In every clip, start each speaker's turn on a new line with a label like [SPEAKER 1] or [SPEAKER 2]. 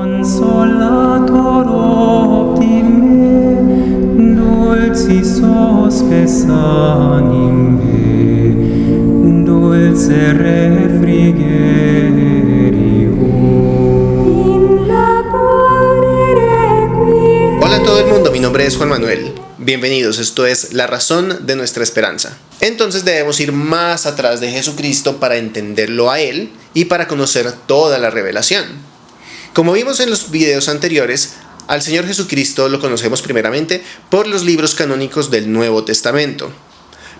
[SPEAKER 1] Consolator optime, dulcis hospes anime, dulce refrigerio.
[SPEAKER 2] Hola a todo el mundo, mi nombre es Juan Manuel. Bienvenidos, esto es La Razón de Nuestra Esperanza. Entonces debemos ir más atrás de Jesucristo para entenderlo a Él y para conocer toda la revelación. Como vimos en los videos anteriores, al Señor Jesucristo lo conocemos primeramente por los libros canónicos del Nuevo Testamento.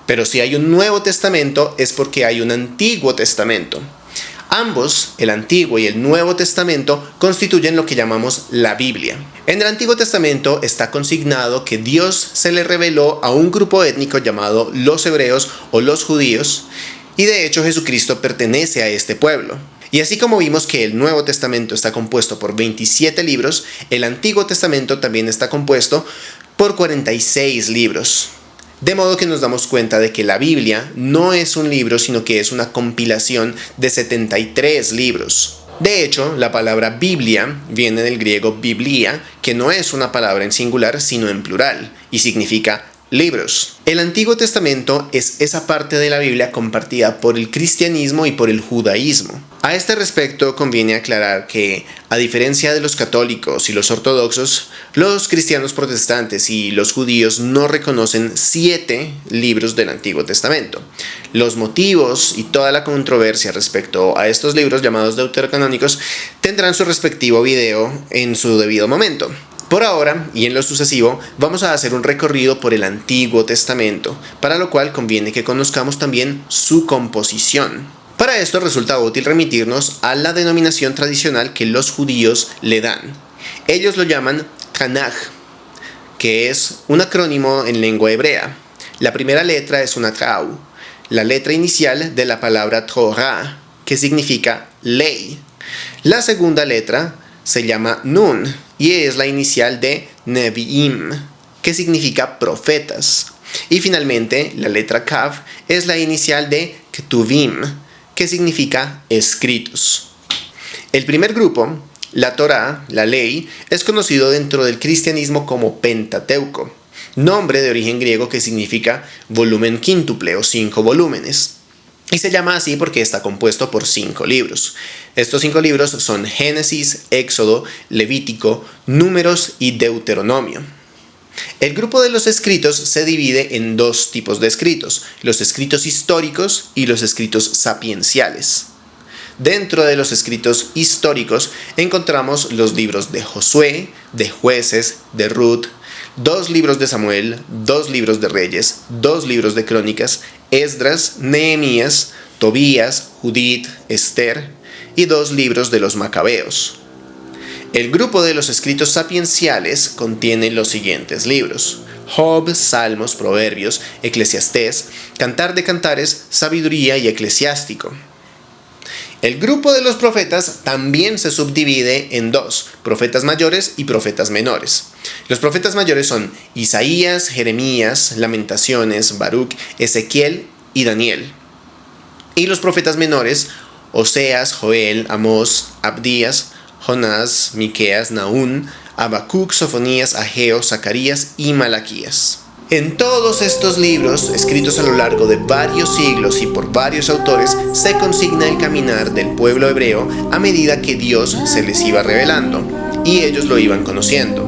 [SPEAKER 2] Pero si hay un Nuevo Testamento es porque hay un Antiguo Testamento. Ambos, el Antiguo y el Nuevo Testamento, constituyen lo que llamamos la Biblia. En el Antiguo Testamento está consignado que Dios se le reveló a un grupo étnico llamado los hebreos o los judíos, y de hecho Jesucristo pertenece a este pueblo. Y así como vimos que el Nuevo Testamento está compuesto por 27 libros, el Antiguo Testamento también está compuesto por 46 libros. De modo que nos damos cuenta de que la Biblia no es un libro, sino que es una compilación de 73 libros. De hecho, la palabra Biblia viene del griego biblia, que no es una palabra en singular, sino en plural, y significa libros. El Antiguo Testamento es esa parte de la Biblia compartida por el cristianismo y por el judaísmo. A este respecto conviene aclarar que, a diferencia de los católicos y los ortodoxos, los cristianos protestantes y los judíos no reconocen 7 libros del Antiguo Testamento. Los motivos y toda la controversia respecto a estos libros llamados deuterocanónicos tendrán su respectivo video en su debido momento. Por ahora, y en lo sucesivo, vamos a hacer un recorrido por el Antiguo Testamento, para lo cual conviene que conozcamos también su composición. Para esto resulta útil remitirnos a la denominación tradicional que los judíos le dan. Ellos lo llaman Tanaj, que es un acrónimo en lengua hebrea. La primera letra es una Tau, la letra inicial de la palabra Torah, que significa ley. La segunda letra se llama Nun, y es la inicial de Nevi'im, que significa profetas. Y finalmente, la letra Kav es la inicial de Ketuvim, que significa escritos. El primer grupo, la Torá, la ley, es conocido dentro del cristianismo como Pentateuco, nombre de origen griego que significa volumen quíntuple o 5 volúmenes. Y se llama así porque está compuesto por 5 libros. Estos 5 libros son Génesis, Éxodo, Levítico, Números y Deuteronomio. El grupo de los escritos se divide en 2 tipos de escritos, los escritos históricos y los escritos sapienciales. Dentro de los escritos históricos encontramos los libros de Josué, de Jueces, de Ruth, 2 libros de Samuel, 2 libros de Reyes, 2 libros de Crónicas, Esdras, Nehemías, Tobías, Judith, Esther y 2 libros de los Macabeos. El grupo de los escritos sapienciales contiene los siguientes libros: Job, Salmos, Proverbios, Eclesiastés, Cantar de Cantares, Sabiduría y Eclesiástico. El grupo de los profetas también se subdivide en 2, profetas mayores y profetas menores. Los profetas mayores son Isaías, Jeremías, Lamentaciones, Baruch, Ezequiel y Daniel. Y los profetas menores, Oseas, Joel, Amós, Abdías, Jonás, Miqueas, Nahum, Habacuc, Sofonías, Ageo, Zacarías y Malaquías. En todos estos libros, escritos a lo largo de varios siglos y por varios autores, se consigna el caminar del pueblo hebreo a medida que Dios se les iba revelando, y ellos lo iban conociendo.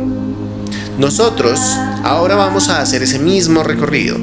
[SPEAKER 2] Nosotros ahora vamos a hacer ese mismo recorrido.